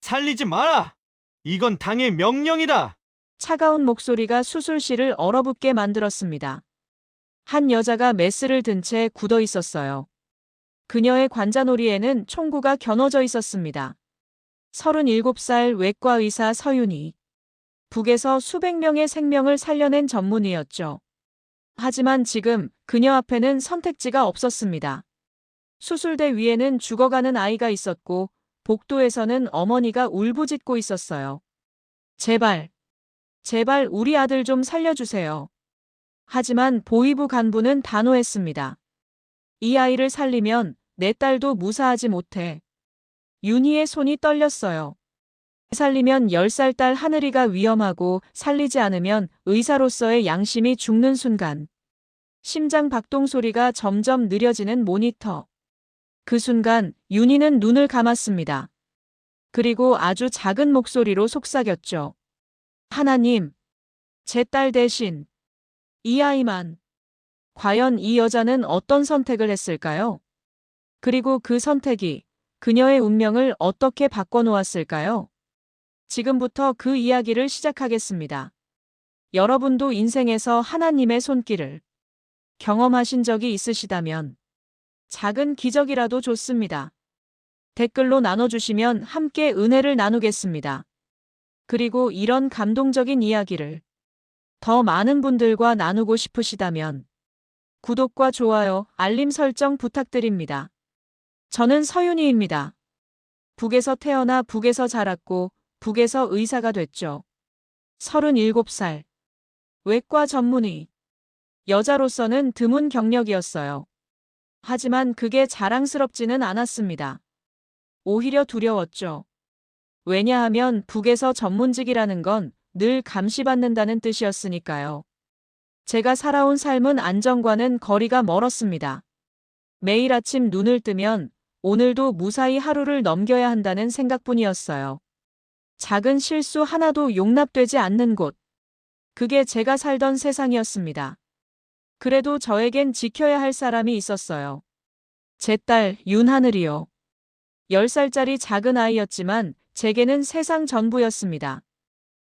살리지 마라! 이건 당의 명령이다! 차가운 목소리가 수술실을 얼어붙게 만들었습니다. 한 여자가 메스를 든 채 굳어 있었어요. 그녀의 관자놀이에는 총구가 겨눠져 있었습니다. 37살 외과 의사 서윤희. 북에서 수백 명의 생명을 살려낸 전문의였죠. 하지만 지금 그녀 앞에는 선택지가 없었습니다. 수술대 위에는 죽어가는 아이가 있었고 복도에서는 어머니가 울부짖고 있었어요. 제발, 제발 우리 아들 좀 살려주세요. 하지만 보위부 간부는 단호했습니다. 이 아이를 살리면 내 딸도 무사하지 못해. 윤희의 손이 떨렸어요. 살리면 10살 딸 하늘이가 위험하고 살리지 않으면 의사로서의 양심이 죽는 순간. 심장 박동 소리가 점점 느려지는 모니터. 그 순간 윤희는 눈을 감았습니다. 그리고 아주 작은 목소리로 속삭였죠. 하나님, 제 딸 대신 이 아이만. 과연 이 여자는 어떤 선택을 했을까요? 그리고 그 선택이 그녀의 운명을 어떻게 바꿔놓았을까요? 지금부터 그 이야기를 시작하겠습니다. 여러분도 인생에서 하나님의 손길을 경험하신 적이 있으시다면 작은 기적이라도 좋습니다. 댓글로 나눠주시면 함께 은혜를 나누겠습니다. 그리고 이런 감동적인 이야기를 더 많은 분들과 나누고 싶으시다면 구독과 좋아요, 알림 설정 부탁드립니다. 저는 서윤희입니다. 북에서 태어나 북에서 자랐고 북에서 의사가 됐죠. 37살. 외과 전문의. 여자로서는 드문 경력이었어요. 하지만 그게 자랑스럽지는 않았습니다. 오히려 두려웠죠. 왜냐하면 북에서 전문직이라는 건 늘 감시받는다는 뜻이었으니까요. 제가 살아온 삶은 안정과는 거리가 멀었습니다. 매일 아침 눈을 뜨면 오늘도 무사히 하루를 넘겨야 한다는 생각뿐이었어요. 작은 실수 하나도 용납되지 않는 곳. 그게 제가 살던 세상이었습니다. 그래도 저에겐 지켜야 할 사람이 있었어요. 제 딸 윤하늘이요. 10살짜리 작은 아이였지만 제게는 세상 전부였습니다.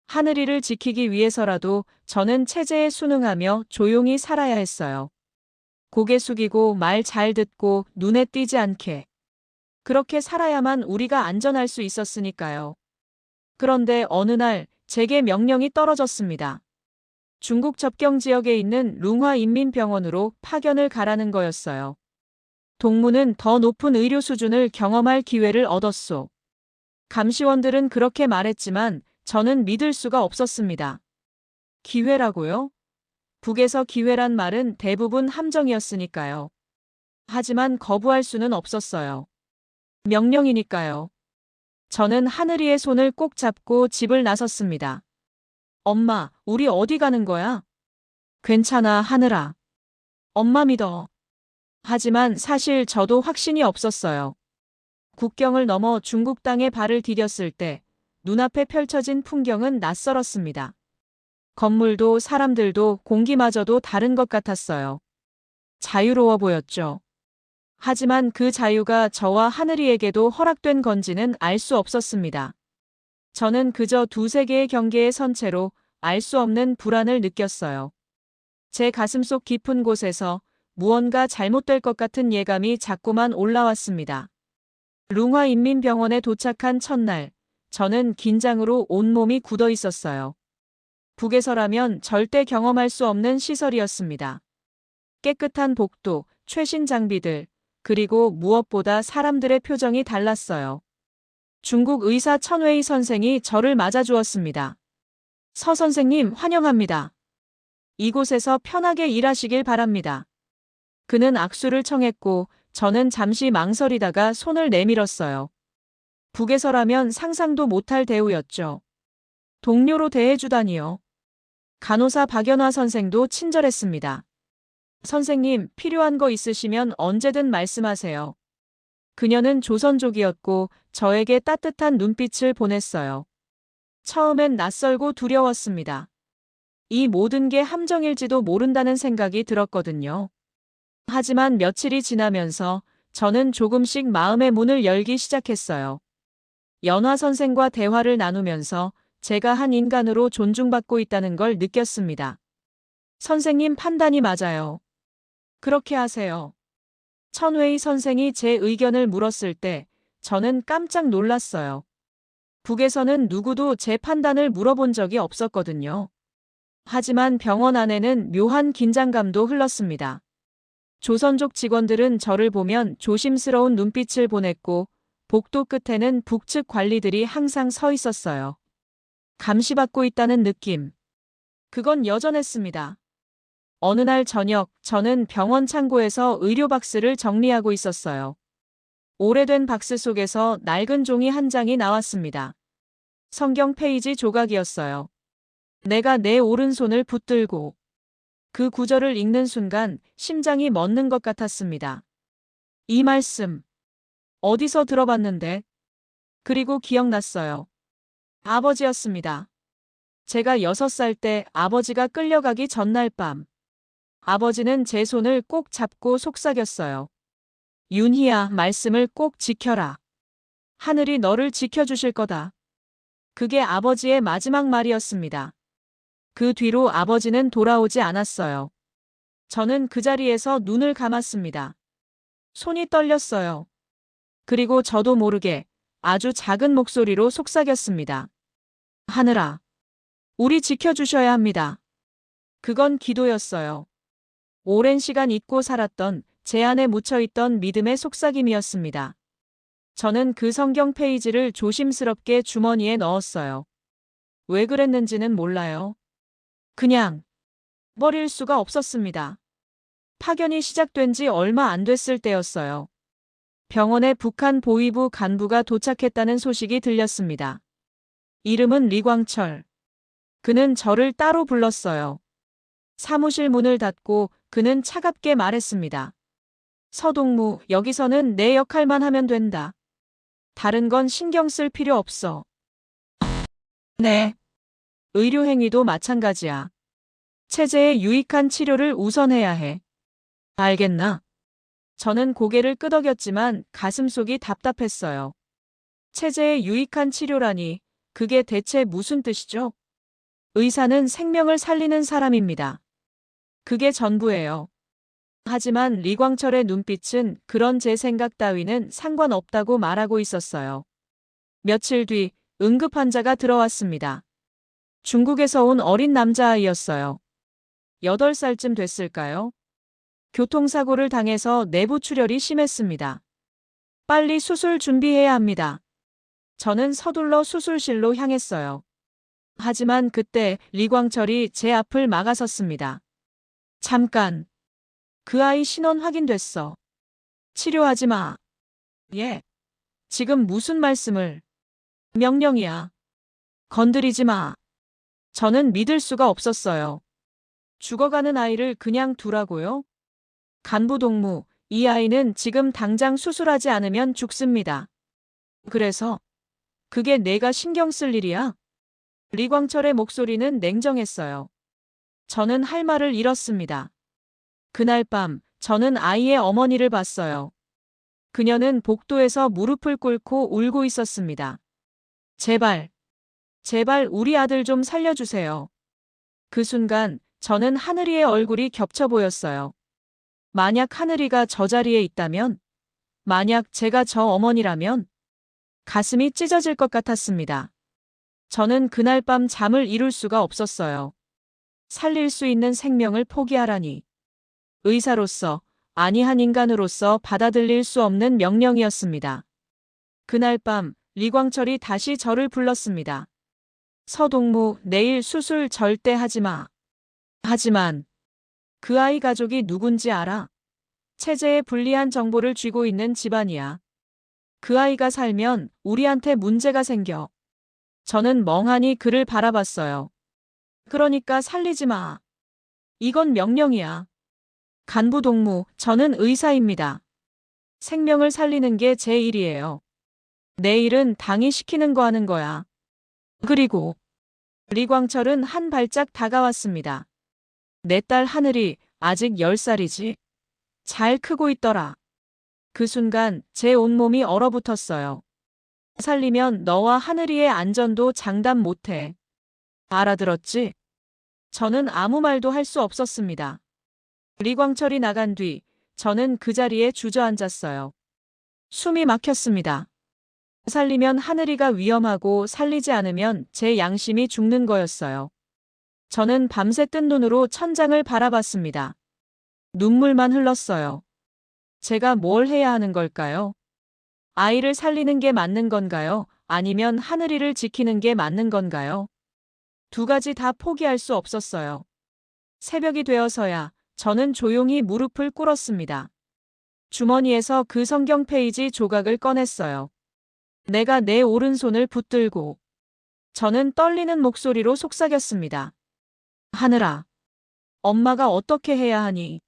하늘이를 지키기 위해서라도 저는 체제에 순응하며 조용히 살아야 했어요. 고개 숙이고 말 잘 듣고 눈에 띄지 않게. 그렇게 살아야만 우리가 안전할 수 있었으니까요. 그런데 어느 날 제게 명령이 떨어졌습니다. 중국 접경 지역에 있는 룽화 인민병원으로 파견을 가라는 거였어요. 동무는 더 높은 의료 수준을 경험할 기회를 얻었소. 감시원들은 그렇게 말했지만 저는 믿을 수가 없었습니다. 기회라고요? 북에서 기회란 말은 대부분 함정이었으니까요. 하지만 거부할 수는 없었어요. 명령이니까요. 저는 하늘이의 손을 꼭 잡고 집을 나섰습니다. 엄마, 우리 어디 가는 거야? 괜찮아, 하늘아. 엄마 믿어. 하지만 사실 저도 확신이 없었어요. 국경을 넘어 중국 땅에 발을 디뎠을 때 눈앞에 펼쳐진 풍경은 낯설었습니다. 건물도 사람들도 공기마저도 다른 것 같았어요. 자유로워 보였죠. 하지만 그 자유가 저와 하늘이에게도 허락된 건지는 알 수 없었습니다. 저는 그저 두세 개의 경계에 선 채로 알 수 없는 불안을 느꼈어요. 제 가슴속 깊은 곳에서 무언가 잘못될 것 같은 예감이 자꾸만 올라왔습니다. 룽화 인민병원에 도착한 첫날, 저는 긴장으로 온몸이 굳어 있었어요. 북에서라면 절대 경험할 수 없는 시설이었습니다. 깨끗한 복도, 최신 장비들, 그리고 무엇보다 사람들의 표정이 달랐어요. 중국 의사 천웨이 선생이 저를 맞아주었습니다. 서 선생님 환영합니다. 이곳에서 편하게 일하시길 바랍니다. 그는 악수를 청했고 저는 잠시 망설이다가 손을 내밀었어요. 북에서라면 상상도 못할 대우였죠. 동료로 대해주다니요. 간호사 박연화 선생도 친절했습니다. 선생님, 필요한 거 있으시면 언제든 말씀하세요. 그녀는 조선족이었고 저에게 따뜻한 눈빛을 보냈어요. 처음엔 낯설고 두려웠습니다. 이 모든 게 함정일지도 모른다는 생각이 들었거든요. 하지만 며칠이 지나면서 저는 조금씩 마음의 문을 열기 시작했어요. 연화 선생과 대화를 나누면서 제가 한 인간으로 존중받고 있다는 걸 느꼈습니다. 선생님 판단이 맞아요. 그렇게 하세요. 천웨이 선생이 제 의견을 물었을 때 저는 깜짝 놀랐어요. 북에서는 누구도 제 판단을 물어본 적이 없었거든요. 하지만 병원 안에는 묘한 긴장감도 흘렀습니다. 조선족 직원들은 저를 보면 조심스러운 눈빛을 보냈고 복도 끝에는 북측 관리들이 항상 서 있었어요. 감시받고 있다는 느낌. 그건 여전했습니다. 어느 날 저녁, 저는 병원 창고에서 의료 박스를 정리하고 있었어요. 오래된 박스 속에서 낡은 종이 한 장이 나왔습니다. 성경 페이지 조각이었어요. 내가 내 오른손을 붙들고 그 구절을 읽는 순간 심장이 멎는 것 같았습니다. 이 말씀, 어디서 들어봤는데? 그리고 기억났어요. 아버지였습니다. 제가 6살 때 아버지가 끌려가기 전날 밤. 아버지는 제 손을 꼭 잡고 속삭였어요. 윤희야, 말씀을 꼭 지켜라. 하늘이 너를 지켜주실 거다. 그게 아버지의 마지막 말이었습니다. 그 뒤로 아버지는 돌아오지 않았어요. 저는 그 자리에서 눈을 감았습니다. 손이 떨렸어요. 그리고 저도 모르게 아주 작은 목소리로 속삭였습니다. 하늘아, 우리 지켜주셔야 합니다. 그건 기도였어요. 오랜 시간 잊고 살았던 제 안에 묻혀있던 믿음의 속삭임이었습니다. 저는 그 성경 페이지를 조심스럽게 주머니에 넣었어요. 왜 그랬는지는 몰라요. 그냥 버릴 수가 없었습니다. 파견이 시작된 지 얼마 안 됐을 때였어요. 병원에 북한 보위부 간부가 도착했다는 소식이 들렸습니다. 이름은 리광철. 그는 저를 따로 불렀어요. 사무실 문을 닫고 그는 차갑게 말했습니다. 서동무, 여기서는 내 역할만 하면 된다. 다른 건 신경 쓸 필요 없어. 네. 의료행위도 마찬가지야. 체제에 유익한 치료를 우선해야 해. 알겠나? 저는 고개를 끄덕였지만 가슴속이 답답했어요. 체제에 유익한 치료라니, 그게 대체 무슨 뜻이죠? 의사는 생명을 살리는 사람입니다. 그게 전부예요. 하지만 리광철의 눈빛은 그런 제 생각 따위는 상관없다고 말하고 있었어요. 며칠 뒤 응급 환자가 들어왔습니다. 중국에서 온 어린 남자아이였어요. 8살쯤 됐을까요? 교통사고를 당해서 내부 출혈이 심했습니다. 빨리 수술 준비해야 합니다. 저는 서둘러 수술실로 향했어요. 하지만 그때 리광철이 제 앞을 막아섰습니다. 잠깐. 그 아이 신원 확인됐어. 치료하지 마. 예. 지금 무슨 말씀을? 명령이야. 건드리지 마. 저는 믿을 수가 없었어요. 죽어가는 아이를 그냥 두라고요? 간부 동무, 이 아이는 지금 당장 수술하지 않으면 죽습니다. 그래서? 그게 내가 신경 쓸 일이야? 리광철의 목소리는 냉정했어요. 저는 할 말을 잃었습니다. 그날 밤, 저는 아이의 어머니를 봤어요. 그녀는 복도에서 무릎을 꿇고 울고 있었습니다. 제발, 제발 우리 아들 좀 살려주세요. 그 순간, 저는 하늘이의 얼굴이 겹쳐 보였어요. 만약 하늘이가 저 자리에 있다면, 만약 제가 저 어머니라면, 가슴이 찢어질 것 같았습니다. 저는 그날 밤 잠을 이룰 수가 없었어요. 살릴 수 있는 생명을 포기하라니. 의사로서, 아니 한 인간으로서 받아들일 수 없는 명령이었습니다. 그날 밤 리광철이 다시 저를 불렀습니다. 서동무, 내일 수술 절대 하지 마. 하지만 그 아이 가족이 누군지 알아? 체제에 불리한 정보를 쥐고 있는 집안이야. 그 아이가 살면 우리한테 문제가 생겨. 저는 멍하니 그를 바라봤어요. 그러니까 살리지 마. 이건 명령이야. 간부 동무, 저는 의사입니다. 생명을 살리는 게 제 일이에요. 내 일은 당이 시키는 거 하는 거야. 그리고 리광철은 한 발짝 다가왔습니다. 내 딸 하늘이 아직 10살이지. 잘 크고 있더라. 그 순간 제 온몸이 얼어붙었어요. 살리면 너와 하늘이의 안전도 장담 못해. 알아들었지? 저는 아무 말도 할 수 없었습니다. 리광철이 나간 뒤 저는 그 자리에 주저앉았어요. 숨이 막혔습니다. 살리면 하늘이가 위험하고 살리지 않으면 제 양심이 죽는 거였어요. 저는 밤새 뜬 눈으로 천장을 바라봤습니다. 눈물만 흘렀어요. 제가 뭘 해야 하는 걸까요? 아이를 살리는 게 맞는 건가요? 아니면 하늘이를 지키는 게 맞는 건가요? 두 가지 다 포기할 수 없었어요. 새벽이 되어서야 저는 조용히 무릎을 꿇었습니다. 주머니에서 그 성경 페이지 조각을 꺼냈어요. 내가 내 오른손을 붙들고 저는 떨리는 목소리로 속삭였습니다. 하늘아, 엄마가 어떻게 해야 하니?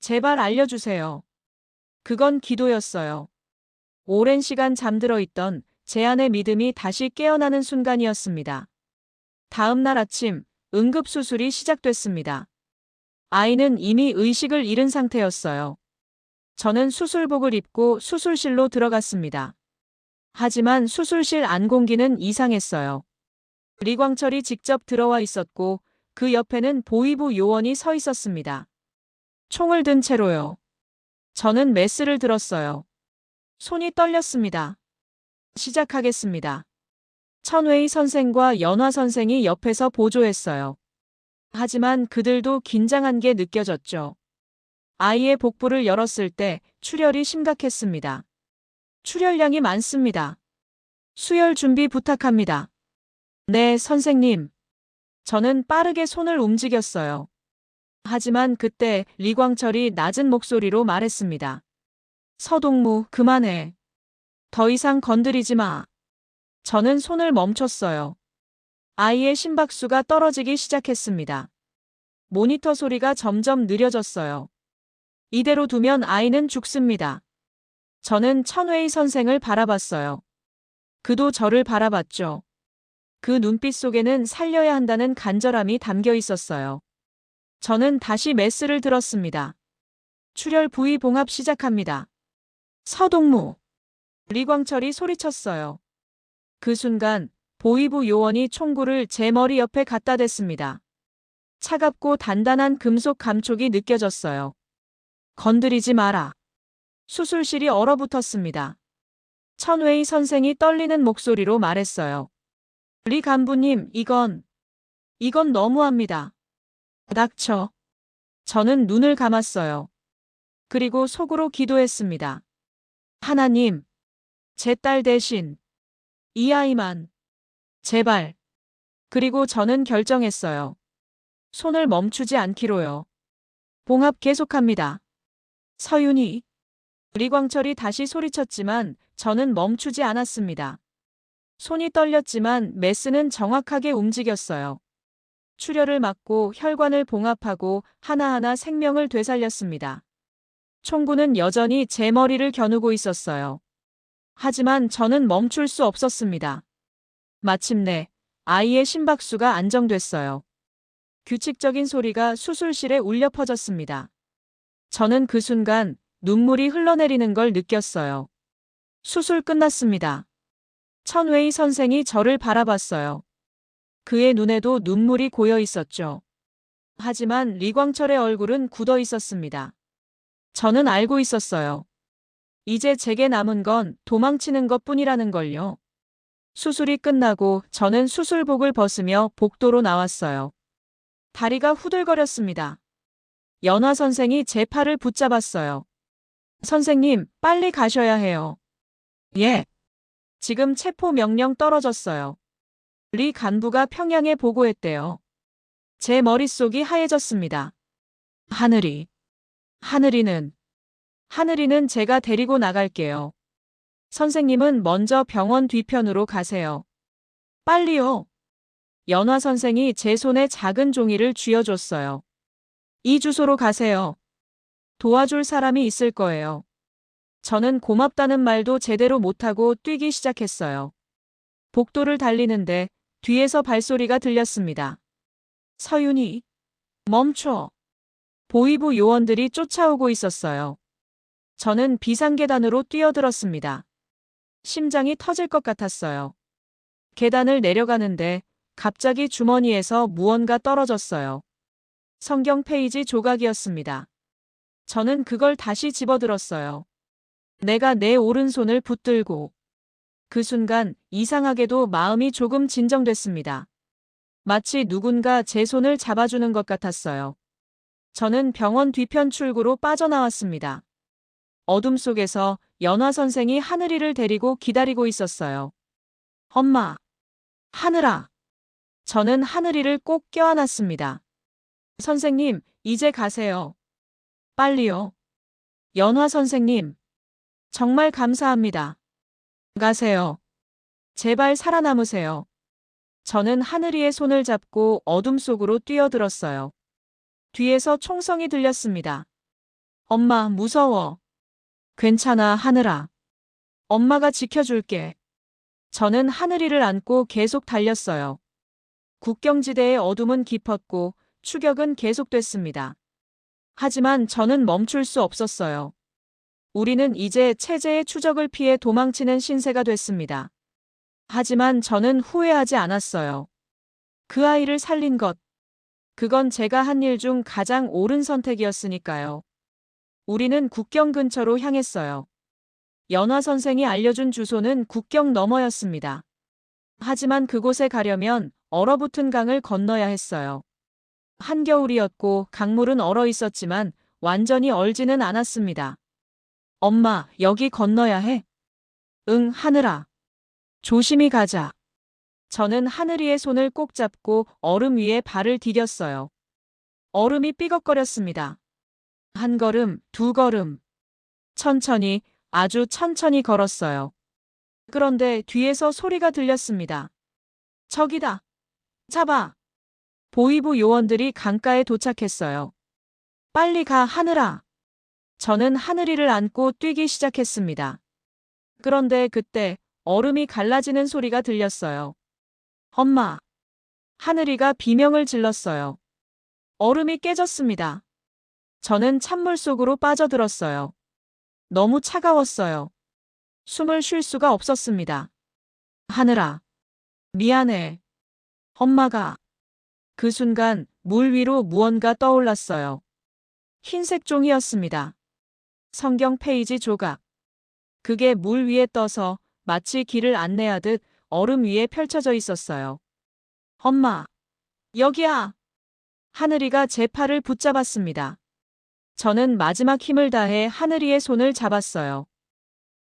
제발 알려주세요. 그건 기도였어요. 오랜 시간 잠들어 있던 제 안의 믿음이 다시 깨어나는 순간이었습니다. 다음 날 아침 응급수술이 시작됐습니다. 아이는 이미 의식을 잃은 상태였어요. 저는 수술복을 입고 수술실로 들어갔습니다. 하지만 수술실 안공기는 이상했어요. 리광철이 직접 들어와 있었고 그 옆에는 보위부 요원이 서 있었습니다. 총을 든 채로요. 저는 메스를 들었어요. 손이 떨렸습니다. 시작하겠습니다. 천웨이 선생과 연화 선생이 옆에서 보조했어요. 하지만 그들도 긴장한 게 느껴졌죠. 아이의 복부를 열었을 때 출혈이 심각했습니다. 출혈량이 많습니다. 수혈 준비 부탁합니다. 네, 선생님. 저는 빠르게 손을 움직였어요. 하지만 그때 리광철이 낮은 목소리로 말했습니다. 서동무, 그만해. 더 이상 건드리지 마. 저는 손을 멈췄어요. 아이의 심박수가 떨어지기 시작했습니다. 모니터 소리가 점점 느려졌어요. 이대로 두면 아이는 죽습니다. 저는 천웨이 선생을 바라봤어요. 그도 저를 바라봤죠. 그 눈빛 속에는 살려야 한다는 간절함이 담겨 있었어요. 저는 다시 메스를 들었습니다. 출혈 부위 봉합 시작합니다. 서동무. 리광철이 소리쳤어요. 그 순간 보위부 요원이 총구를 제 머리 옆에 갖다 댔습니다. 차갑고 단단한 금속 감촉이 느껴졌어요. 건드리지 마라. 수술실이 얼어붙었습니다. 천웨이 선생이 떨리는 목소리로 말했어요. 리 간부님, 이건 너무합니다. 닥쳐. 저는 눈을 감았어요. 그리고 속으로 기도했습니다. 하나님, 제 딸 대신 이 아이만 제발. 그리고 저는 결정했어요. 손을 멈추지 않기로요. 봉합 계속합니다. 서윤이. 리광철이 다시 소리쳤지만 저는 멈추지 않았습니다. 손이 떨렸지만 메스는 정확하게 움직였어요. 출혈을 막고 혈관을 봉합하고 하나하나 생명을 되살렸습니다. 총구는 여전히 제 머리를 겨누고 있었어요. 하지만 저는 멈출 수 없었습니다. 마침내 아이의 심박수가 안정됐어요. 규칙적인 소리가 수술실에 울려 퍼졌습니다. 저는 그 순간 눈물이 흘러내리는 걸 느꼈어요. 수술 끝났습니다. 천웨이 선생이 저를 바라봤어요. 그의 눈에도 눈물이 고여 있었죠. 하지만 리광철의 얼굴은 굳어 있었습니다. 저는 알고 있었어요. 이제 제게 남은 건 도망치는 것뿐이라는 걸요. 수술이 끝나고 저는 수술복을 벗으며 복도로 나왔어요. 다리가 후들거렸습니다. 연화 선생이 제 팔을 붙잡았어요. 선생님, 빨리 가셔야 해요. 예. 지금 체포 명령 떨어졌어요. 리 간부가 평양에 보고했대요. 제 머릿속이 하얘졌습니다. 하늘이는 제가 데리고 나갈게요. 선생님은 먼저 병원 뒤편으로 가세요. 빨리요. 연화 선생이 제 손에 작은 종이를 쥐어줬어요. 이 주소로 가세요. 도와줄 사람이 있을 거예요. 저는 고맙다는 말도 제대로 못하고 뛰기 시작했어요. 복도를 달리는데 뒤에서 발소리가 들렸습니다. 서윤이, 멈춰. 보위부 요원들이 쫓아오고 있었어요. 저는 비상계단으로 뛰어들었습니다. 심장이 터질 것 같았어요. 계단을 내려가는데 갑자기 주머니에서 무언가 떨어졌어요. 성경 페이지 조각이었습니다. 저는 그걸 다시 집어들었어요. 내가 내 오른손을 붙들고 그 순간 이상하게도 마음이 조금 진정됐습니다. 마치 누군가 제 손을 잡아주는 것 같았어요. 저는 병원 뒤편 출구로 빠져나왔습니다. 어둠 속에서 연화 선생이 하늘이를 데리고 기다리고 있었어요. 엄마, 하늘아. 저는 하늘이를 꼭 껴안았습니다. 선생님, 이제 가세요. 빨리요. 연화 선생님. 정말 감사합니다. 가세요. 제발 살아남으세요. 저는 하늘이의 손을 잡고 어둠 속으로 뛰어들었어요. 뒤에서 총성이 들렸습니다. 엄마, 무서워. 괜찮아, 하늘아. 엄마가 지켜줄게. 저는 하늘이를 안고 계속 달렸어요. 국경지대의 어둠은 깊었고 추격은 계속됐습니다. 하지만 저는 멈출 수 없었어요. 우리는 이제 체제의 추적을 피해 도망치는 신세가 됐습니다. 하지만 저는 후회하지 않았어요. 그 아이를 살린 것. 그건 제가 한 일 중 가장 옳은 선택이었으니까요. 우리는 국경 근처로 향했어요. 연화 선생이 알려준 주소는 국경 너머였습니다. 하지만 그곳에 가려면 얼어붙은 강을 건너야 했어요. 한겨울이었고 강물은 얼어 있었지만 완전히 얼지는 않았습니다. 엄마, 여기 건너야 해. 응, 하늘아. 조심히 가자. 저는 하늘이의 손을 꼭 잡고 얼음 위에 발을 디뎠어요. 얼음이 삐걱거렸습니다. 한 걸음, 두 걸음. 천천히, 아주 천천히 걸었어요. 그런데 뒤에서 소리가 들렸습니다. 저기다. 잡아. 보이부 요원들이 강가에 도착했어요. 빨리 가, 하늘아. 저는 하늘이를 안고 뛰기 시작했습니다. 그런데 그때 얼음이 갈라지는 소리가 들렸어요. 엄마. 하늘이가 비명을 질렀어요. 얼음이 깨졌습니다. 저는 찬물 속으로 빠져들었어요. 너무 차가웠어요. 숨을 쉴 수가 없었습니다. 하늘아. 미안해. 엄마가. 그 순간 물 위로 무언가 떠올랐어요. 흰색 종이였습니다. 성경 페이지 조각. 그게 물 위에 떠서 마치 길을 안내하듯 얼음 위에 펼쳐져 있었어요. 엄마. 여기야. 하늘이가 제 팔을 붙잡았습니다. 저는 마지막 힘을 다해 하늘이의 손을 잡았어요.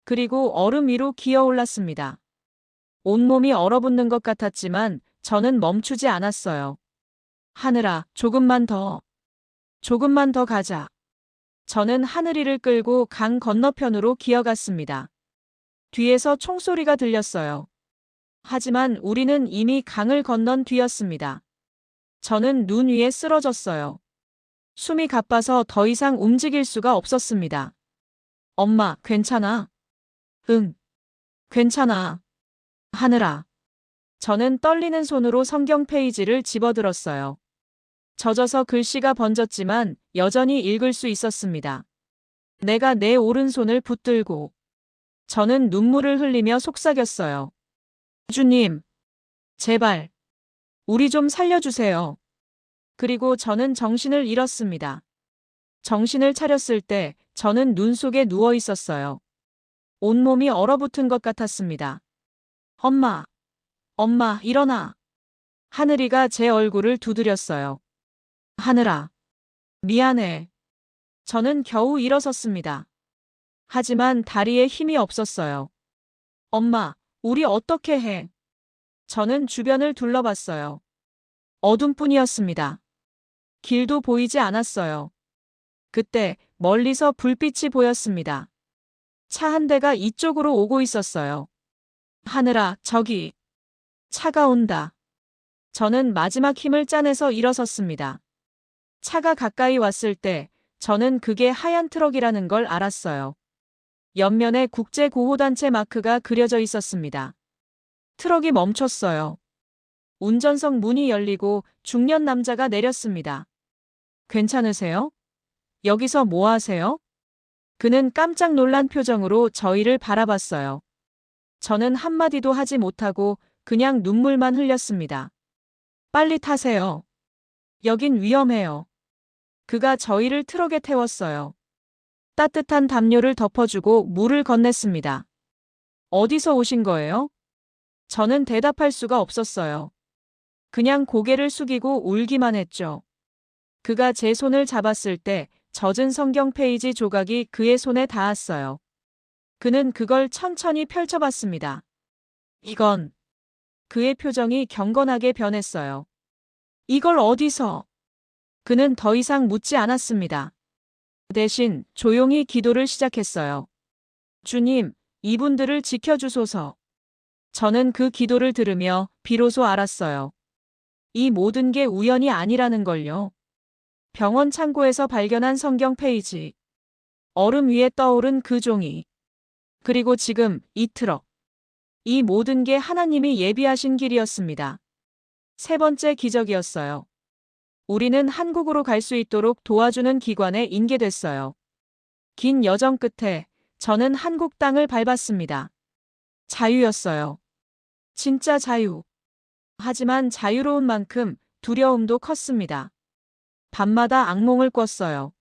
그리고 얼음 위로 기어 올랐습니다. 온몸이 얼어붙는 것 같았지만 저는 멈추지 않았어요. 하늘아, 조금만 더. 조금만 더 가자. 저는 하늘이를 끌고 강 건너편으로 기어갔습니다. 뒤에서 총소리가 들렸어요. 하지만 우리는 이미 강을 건넌 뒤였습니다. 저는 눈 위에 쓰러졌어요. 숨이 가빠서 더 이상 움직일 수가 없었습니다. 엄마, 괜찮아? 응. 괜찮아. 하늘아. 저는 떨리는 손으로 성경 페이지를 집어들었어요. 젖어서 글씨가 번졌지만 여전히 읽을 수 있었습니다. 내가 내 오른손을 붙들고. 저는 눈물을 흘리며 속삭였어요. 주님. 제발. 우리 좀 살려주세요. 그리고 저는 정신을 잃었습니다. 정신을 차렸을 때 저는 눈 속에 누워 있었어요. 온몸이 얼어붙은 것 같았습니다. 엄마. 엄마, 일어나. 하늘이가 제 얼굴을 두드렸어요. 하늘아. 미안해. 저는 겨우 일어섰습니다. 하지만 다리에 힘이 없었어요. 엄마, 우리 어떻게 해? 저는 주변을 둘러봤어요. 어둠뿐이었습니다. 길도 보이지 않았어요. 그때 멀리서 불빛이 보였습니다. 차 한 대가 이쪽으로 오고 있었어요. 하늘아, 저기. 차가 온다. 저는 마지막 힘을 짜내서 일어섰습니다. 차가 가까이 왔을 때 저는 그게 하얀 트럭이라는 걸 알았어요. 옆면에 국제구호단체 마크가 그려져 있었습니다. 트럭이 멈췄어요. 운전석 문이 열리고 중년 남자가 내렸습니다. 괜찮으세요? 여기서 뭐 하세요? 그는 깜짝 놀란 표정으로 저희를 바라봤어요. 저는 한마디도 하지 못하고 그냥 눈물만 흘렸습니다. 빨리 타세요. 여긴 위험해요. 그가 저희를 트럭에 태웠어요. 따뜻한 담요를 덮어주고 물을 건넸습니다. 어디서 오신 거예요? 저는 대답할 수가 없었어요. 그냥 고개를 숙이고 울기만 했죠. 그가 제 손을 잡았을 때 젖은 성경 페이지 조각이 그의 손에 닿았어요. 그는 그걸 천천히 펼쳐봤습니다. 이건. 그의 표정이 경건하게 변했어요. 이걸 어디서? 그는 더 이상 묻지 않았습니다. 대신 조용히 기도를 시작했어요. 주님, 이분들을 지켜주소서. 저는 그 기도를 들으며 비로소 알았어요. 이 모든 게 우연이 아니라는 걸요. 병원 창고에서 발견한 성경 페이지. 얼음 위에 떠오른 그 종이. 그리고 지금 이 트럭. 이 모든 게 하나님이 예비하신 길이었습니다. 세 번째 기적이었어요. 우리는 한국으로 갈 수 있도록 도와주는 기관에 인계됐어요. 긴 여정 끝에 저는 한국 땅을 밟았습니다. 자유였어요. 진짜 자유. 하지만 자유로운 만큼 두려움도 컸습니다. 밤마다 악몽을 꿨어요.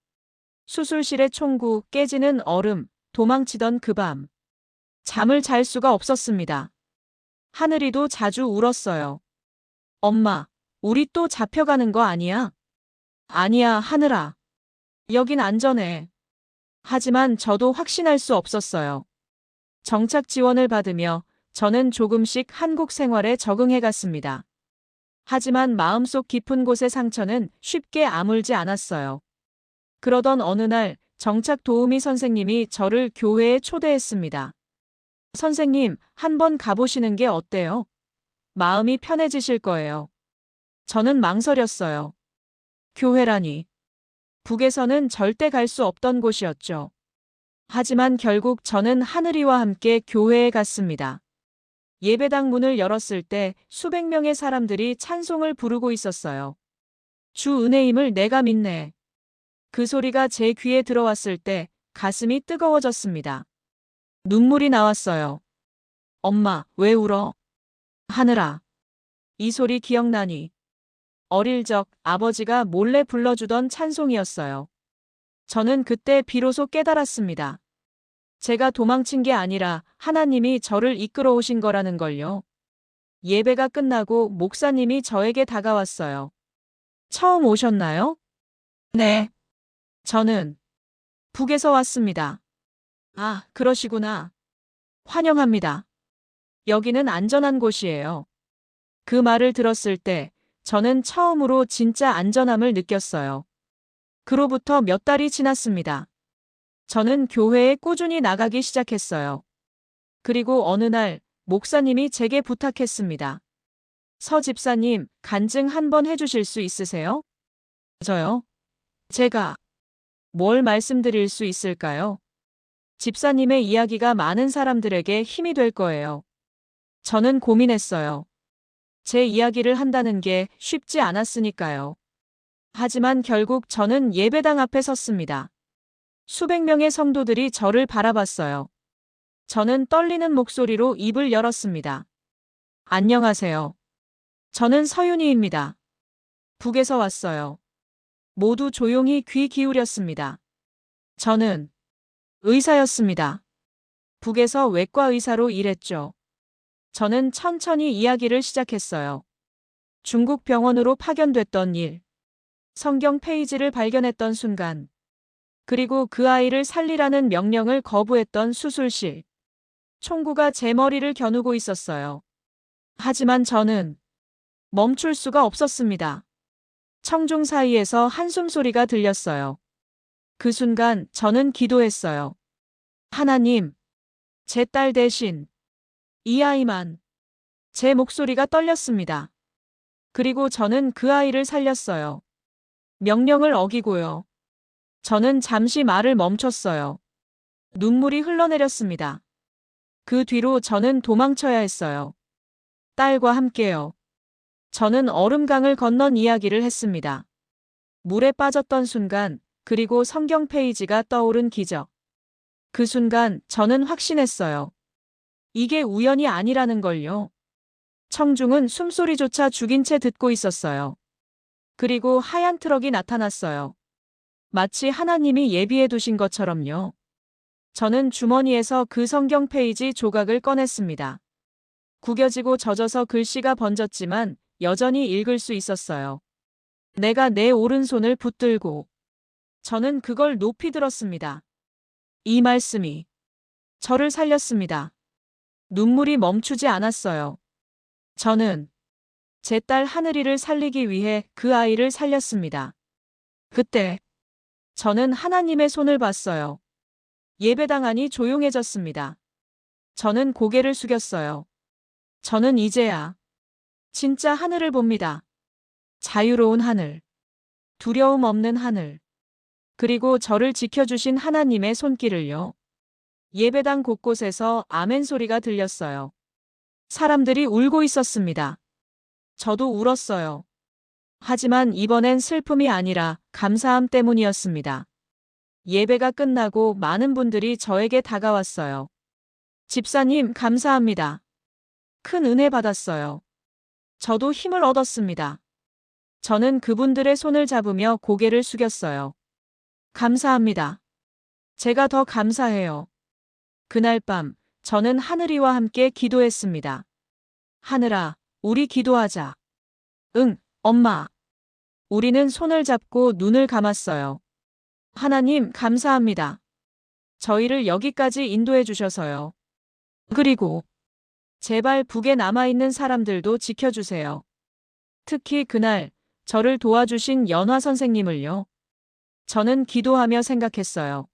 수술실의 총구, 깨지는 얼음, 도망치던 그 밤. 잠을 잘 수가 없었습니다. 하늘이도 자주 울었어요. 엄마, 우리 또 잡혀가는 거 아니야? 아니야, 하늘아. 여긴 안전해. 하지만 저도 확신할 수 없었어요. 정착 지원을 받으며 저는 조금씩 한국 생활에 적응해 갔습니다. 하지만 마음속 깊은 곳의 상처는 쉽게 아물지 않았어요. 그러던 어느 날 정착 도우미 선생님이 저를 교회에 초대했습니다. 선생님, 한번 가보시는 게 어때요? 마음이 편해지실 거예요. 저는 망설였어요. 교회라니. 북에서는 절대 갈 수 없던 곳이었죠. 하지만 결국 저는 하늘이와 함께 교회에 갔습니다. 예배당 문을 열었을 때 수백 명의 사람들이 찬송을 부르고 있었어요. 주 은혜임을 내가 믿네. 그 소리가 제 귀에 들어왔을 때 가슴이 뜨거워졌습니다. 눈물이 나왔어요. 엄마, 왜 울어? 하늘아. 이 소리 기억나니? 어릴 적 아버지가 몰래 불러주던 찬송이었어요. 저는 그때 비로소 깨달았습니다. 제가 도망친 게 아니라 하나님이 저를 이끌어 오신 거라는 걸요. 예배가 끝나고 목사님이 저에게 다가왔어요. 처음 오셨나요? 네. 저는 북에서 왔습니다. 아, 그러시구나. 환영합니다. 여기는 안전한 곳이에요. 그 말을 들었을 때 저는 처음으로 진짜 안전함을 느꼈어요. 그로부터 몇 달이 지났습니다. 저는 교회에 꾸준히 나가기 시작했어요. 그리고 어느 날 목사님이 제게 부탁했습니다. 서 집사님, 간증 한번 해주실 수 있으세요? 저요? 제가 뭘 말씀드릴 수 있을까요? 집사님의 이야기가 많은 사람들에게 힘이 될 거예요. 저는 고민했어요. 제 이야기를 한다는 게 쉽지 않았으니까요. 하지만 결국 저는 예배당 앞에 섰습니다. 수백 명의 성도들이 저를 바라봤어요. 저는 떨리는 목소리로 입을 열었습니다. 안녕하세요. 저는 서윤희입니다. 북에서 왔어요. 모두 조용히 귀 기울였습니다. 저는 의사였습니다. 북에서 외과 의사로 일했죠. 저는 천천히 이야기를 시작했어요. 중국 병원으로 파견됐던 일. 성경 페이지를 발견했던 순간. 그리고 그 아이를 살리라는 명령을 거부했던 수술실. 총구가 제 머리를 겨누고 있었어요. 하지만 저는 멈출 수가 없었습니다. 청중 사이에서 한숨 소리가 들렸어요. 그 순간 저는 기도했어요. 하나님, 제 딸 대신 이 아이만. 제 목소리가 떨렸습니다. 그리고 저는 그 아이를 살렸어요. 명령을 어기고요. 저는 잠시 말을 멈췄어요. 눈물이 흘러내렸습니다. 그 뒤로 저는 도망쳐야 했어요. 딸과 함께요. 저는 얼음강을 건넌 이야기를 했습니다. 물에 빠졌던 순간, 그리고 성경 페이지가 떠오른 기적. 그 순간 저는 확신했어요. 이게 우연이 아니라는 걸요. 청중은 숨소리조차 죽인 채 듣고 있었어요. 그리고 하얀 트럭이 나타났어요. 마치 하나님이 예비해 두신 것처럼요. 저는 주머니에서 그 성경 페이지 조각을 꺼냈습니다. 구겨지고 젖어서 글씨가 번졌지만 여전히 읽을 수 있었어요. 내가 내 오른손을 붙들고 저는 그걸 높이 들었습니다. 이 말씀이 저를 살렸습니다. 눈물이 멈추지 않았어요. 저는 제 딸 하늘이를 살리기 위해 그 아이를 살렸습니다. 그때 저는 하나님의 손을 봤어요. 예배당 안이 조용해졌습니다. 저는 고개를 숙였어요. 저는 이제야 진짜 하늘을 봅니다. 자유로운 하늘, 두려움 없는 하늘, 그리고 저를 지켜주신 하나님의 손길을요. 예배당 곳곳에서 아멘 소리가 들렸어요. 사람들이 울고 있었습니다. 저도 울었어요. 하지만 이번엔 슬픔이 아니라 감사함 때문이었습니다. 예배가 끝나고 많은 분들이 저에게 다가왔어요. 집사님, 감사합니다. 큰 은혜 받았어요. 저도 힘을 얻었습니다. 저는 그분들의 손을 잡으며 고개를 숙였어요. 감사합니다. 제가 더 감사해요. 그날 밤, 저는 하늘이와 함께 기도했습니다. 하늘아, 우리 기도하자. 응, 엄마. 우리는 손을 잡고 눈을 감았어요. 하나님, 감사합니다. 저희를 여기까지 인도해 주셔서요. 그리고 제발 북에 남아있는 사람들도 지켜주세요. 특히 그날 저를 도와주신 연화 선생님을요. 저는 기도하며 생각했어요.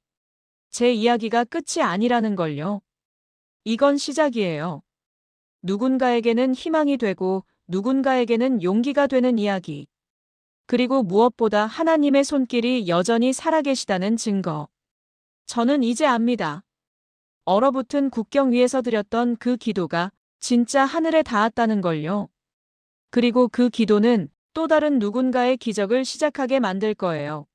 제 이야기가 끝이 아니라는 걸요. 이건 시작이에요. 누군가에게는 희망이 되고 누군가에게는 용기가 되는 이야기. 그리고 무엇보다 하나님의 손길이 여전히 살아계시다는 증거. 저는 이제 압니다. 얼어붙은 국경 위에서 드렸던 그 기도가 진짜 하늘에 닿았다는 걸요. 그리고 그 기도는 또 다른 누군가의 기적을 시작하게 만들 거예요.